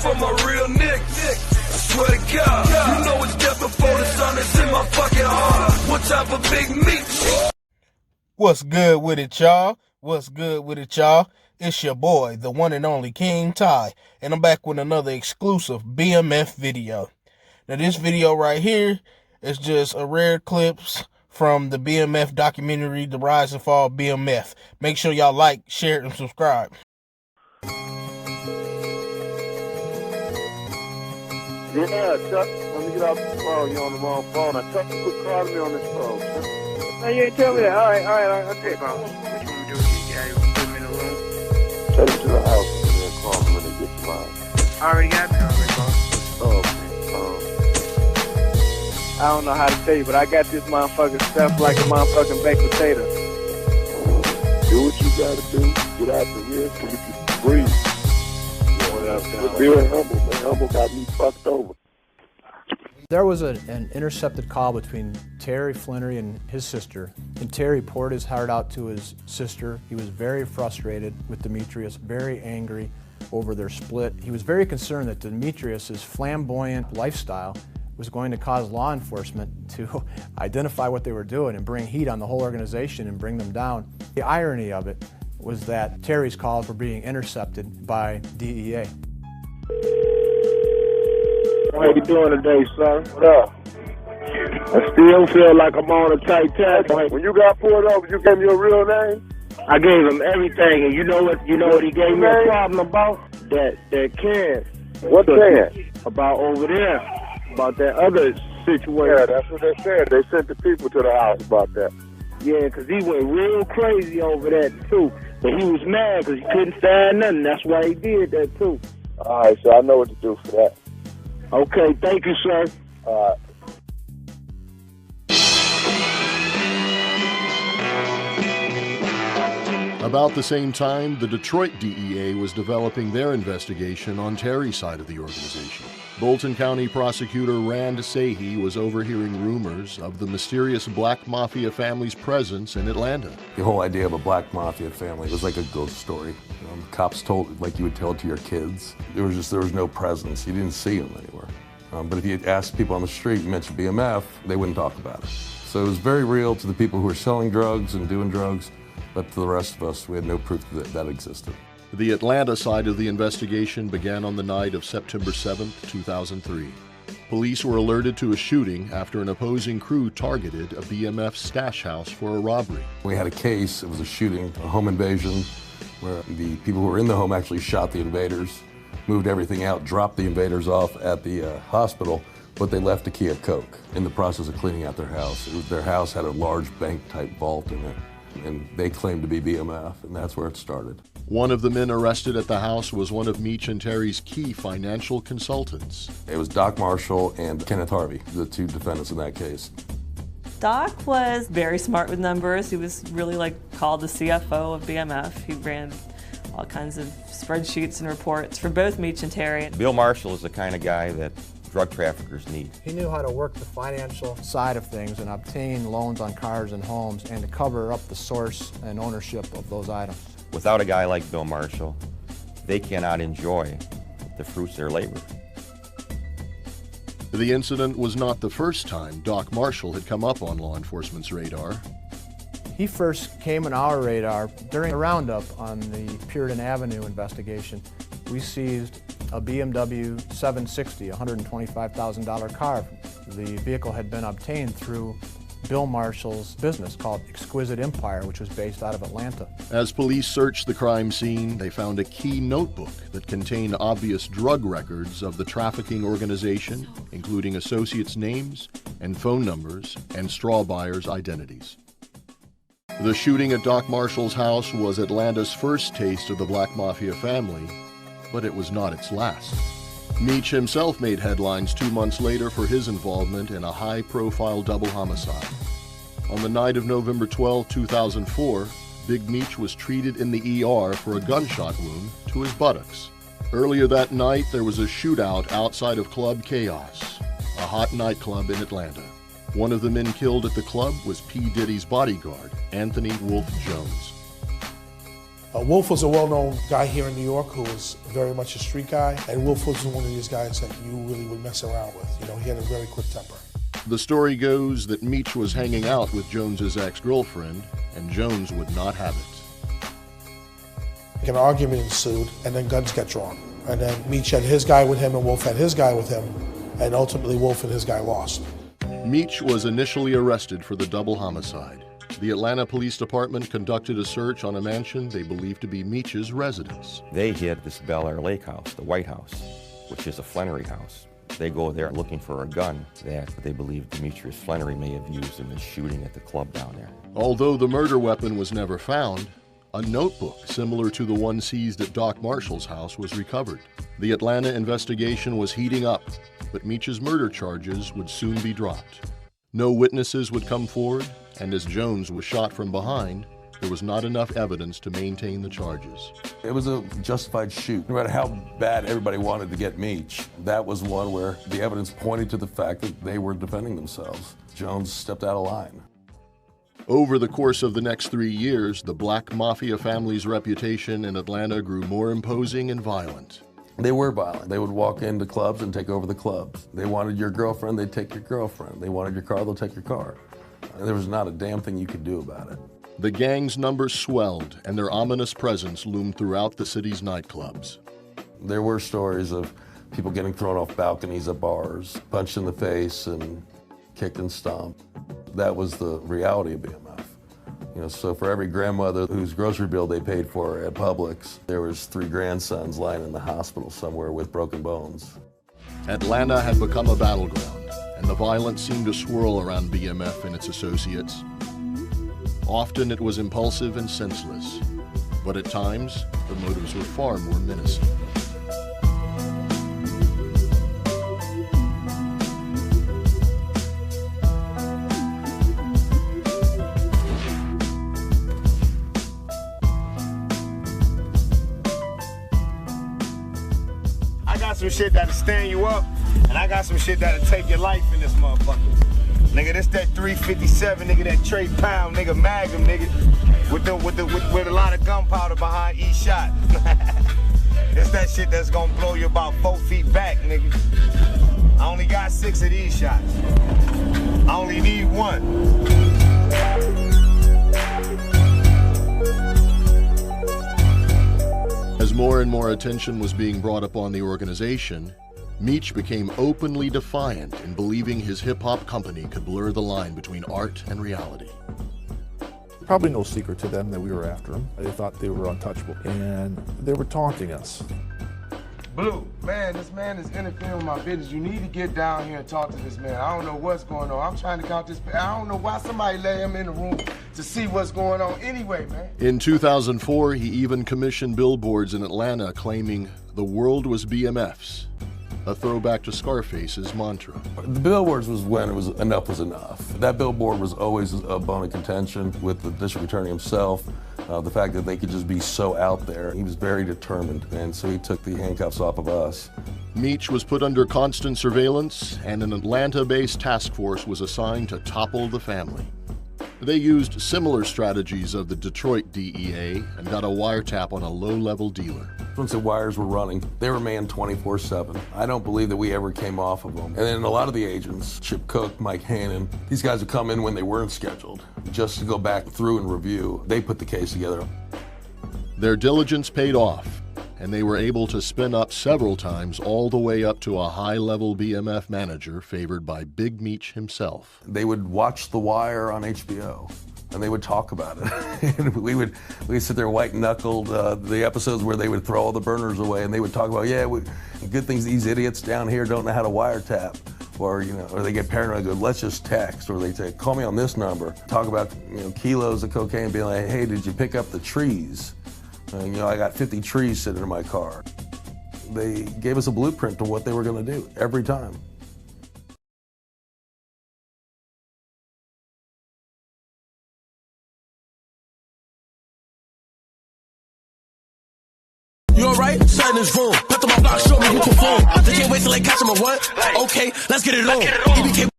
from a real nigga. I swear to God, you know it's death before the sun is in my fucking heart. What type of big meat? What's good with it, y'all? What's good with it, y'all? It's your boy, the one and only King Ty, and I'm back with another exclusive BMF video. Now, this video right here is just a rare clips from the BMF documentary, The Rise and Fall of BMF. Make sure y'all like, share, and subscribe. Yeah, Chuck, let me get off the phone. You're on the wrong phone. I Chuck, quit calling me on this phone, Chuck. No, you ain't tell me that. All right, okay, bro. What you want to do? You put him in the room? Take him to the house and then call me when they get to mine. I already got me already, bro. Oh, I don't know how to tell you, but I got this motherfucking stuff like a motherfucking baked potato. do what you gotta do. Get out the here so you can breathe. But being humble, man. Humble got me fucked over. There was an intercepted call between Terry Flannery and his sister, and Terry poured his heart out to his sister. He was very frustrated with Demetrius, very angry over their split. He was very concerned that Demetrius's flamboyant lifestyle was going to cause law enforcement to identify what they were doing and bring heat on the whole organization and bring them down. The irony of it was that Terry's calls were being intercepted by DEA. How you doing today, son? What up? I still feel like I'm on a tight task. When you got pulled over, you gave me your real name? I gave him everything, and you know what he gave me a problem about? That can. What can? About over there. About that other situation. Yeah, that's what they said. They sent the people to the house about that. Yeah, because he went real crazy over that, too. But he was mad because he couldn't find nothing. That's why he did that, too. All right, so I know what to do for that. Okay, thank you, sir. All right. About the same time, the Detroit DEA was developing their investigation on Terry's side of the organization. Bolton County prosecutor Rand Sahi was overhearing rumors of the mysterious black mafia family's presence in Atlanta. The whole idea of a black mafia family was like a ghost story. The cops told, like you would tell it to your kids. There was no presence. You didn't see them anywhere. But if you asked people on the street, you mentioned BMF, they wouldn't talk about it. So it was very real to the people who were selling drugs and doing drugs, but to the rest of us, we had no proof that that existed. The Atlanta side of the investigation began on the night of September 7, 2003. Police were alerted to a shooting after an opposing crew targeted a BMF stash house for a robbery. We had a case, it was a shooting, a home invasion, where the people who were in the home actually shot the invaders, moved everything out, dropped the invaders off at the hospital, but they left a key of coke in the process of cleaning out their house. Their house had a large bank-type vault in it, and they claimed to be BMF, and that's where it started. One of the men arrested at the house was one of MEECH and Terry's key financial consultants. It was Doc Marshall and Kenneth Harvey, the two defendants in that case. Doc was very smart with numbers. He was really called the CFO of BMF. He ran all kinds of spreadsheets and reports for both MEECH and Terry. Bill Marshall is the kind of guy that drug traffickers need. He knew how to work the financial side of things and obtain loans on cars and homes and to cover up the source and ownership of those items. Without a guy like Bill Marshall, they cannot enjoy the fruits of their labor. The incident was not the first time Doc Marshall had come up on law enforcement's radar. He first came on our radar during a roundup on the Puritan Avenue investigation. We seized a BMW 760, $125,000 car. The vehicle had been obtained through Bill Marshall's business called Exquisite Empire, which was based out of Atlanta. As police searched the crime scene, they found a key notebook that contained obvious drug records of the trafficking organization, including associates' names and phone numbers and straw buyers' identities. The shooting at Doc Marshall's house was Atlanta's first taste of the Black Mafia family, but it was not its last. MEECH himself made headlines 2 months later for his involvement in a high-profile double homicide. On the night of November 12, 2004, Big MEECH was treated in the ER for a gunshot wound to his buttocks. Earlier that night, there was a shootout outside of Club Chaos, a hot nightclub in Atlanta. One of the men killed at the club was P. Diddy's bodyguard, Anthony Wolf Jones. Wolf was a well-known guy here in New York who was very much a street guy, and Wolf was one of these guys that you really would mess around with. You know, he had a very quick temper. The story goes that Meech was hanging out with Jones's ex-girlfriend, and Jones would not have it. An argument ensued, and then guns got drawn. And then Meech had his guy with him, and Wolf had his guy with him, and ultimately Wolf and his guy lost. Meech was initially arrested for the double homicide. The Atlanta Police Department conducted a search on a mansion they believed to be Meech's residence. They hit this Bel Air Lake house, the White House, which is a Flannery house. They go there looking for a gun that they believe Demetrius Flannery may have used in the shooting at the club down there. Although the murder weapon was never found, a notebook similar to the one seized at Doc Marshall's house was recovered. The Atlanta investigation was heating up, but Meech's murder charges would soon be dropped. No witnesses would come forward, and as Jones was shot from behind, there was not enough evidence to maintain the charges. It was a justified shoot. No matter how bad everybody wanted to get Meech, that was one where the evidence pointed to the fact that they were defending themselves. Jones stepped out of line. Over the course of the next 3 years, the Black Mafia family's reputation in Atlanta grew more imposing and violent. They were violent. They would walk into clubs and take over the clubs. They wanted your girlfriend, they'd take your girlfriend. They wanted your car, they'll take your car. There was not a damn thing you could do about it. The gang's numbers swelled, and their ominous presence loomed throughout the city's nightclubs. There were stories of people getting thrown off balconies at bars, punched in the face and kicked and stomped. That was the reality of BMF. You know, so for every grandmother whose grocery bill they paid for at Publix, there was 3 grandsons lying in the hospital somewhere with broken bones. Atlanta had become a battleground, and the violence seemed to swirl around BMF and its associates. Often it was impulsive and senseless, but at times the motives were far more menacing. I got some shit that'll stand you up, and I got some shit that'll take your life in this motherfucker. Nigga, this that 357, nigga, that Trey Pound, nigga, Magnum, nigga, with a lot of gunpowder behind each shot. It's that shit that's gonna blow you about 4 feet back, nigga. I only got 6 of these shots. I only need 1. As more and more attention was being brought upon the organization, Meech became openly defiant in believing his hip-hop company could blur the line between art and reality. Probably no secret to them that we were after them. They thought they were untouchable, and they were taunting us. Blue, man, this man is interfering with my business. You need to get down here and talk to this man. I don't know what's going on. I'm trying to count this. I don't know why somebody let him in the room to see what's going on anyway, man. In 2004, he even commissioned billboards in Atlanta claiming the world was BMF's, a throwback to Scarface's mantra. The billboards was when it was enough was enough. That billboard was always a bone of contention with the district attorney himself. The fact that they could just be so out there. He was very determined, and so he took the handcuffs off of us. Meech was put under constant surveillance, and an Atlanta-based task force was assigned to topple the family. They used similar strategies of the Detroit DEA and got a wiretap on a low-level dealer. Once the wires were running, they were manned 24/7. I don't believe that we ever came off of them. And then a lot of the agents, Chip Cook, Mike Hannon, these guys would come in when they weren't scheduled, just to go back through and review. They put the case together. Their diligence paid off, and they were able to spin up several times all the way up to a high-level BMF manager favored by Big Meech himself. They would watch The Wire on HBO, and they would talk about it. And we'd sit there white-knuckled, the episodes where they would throw all the burners away, and they would talk about, good things these idiots down here don't know how to wiretap. Or, or they get paranoid and go, let's just text. Or they say, call me on this number. Talk about, kilos of cocaine, being like, hey, did you pick up the trees? I got 50 trees sitting in my car. They gave us a blueprint to what they were going to do every time. You alright? Something is wrong. Put to my block, show me who perform. They can't wait till they catch him a what? Okay, let's get it on.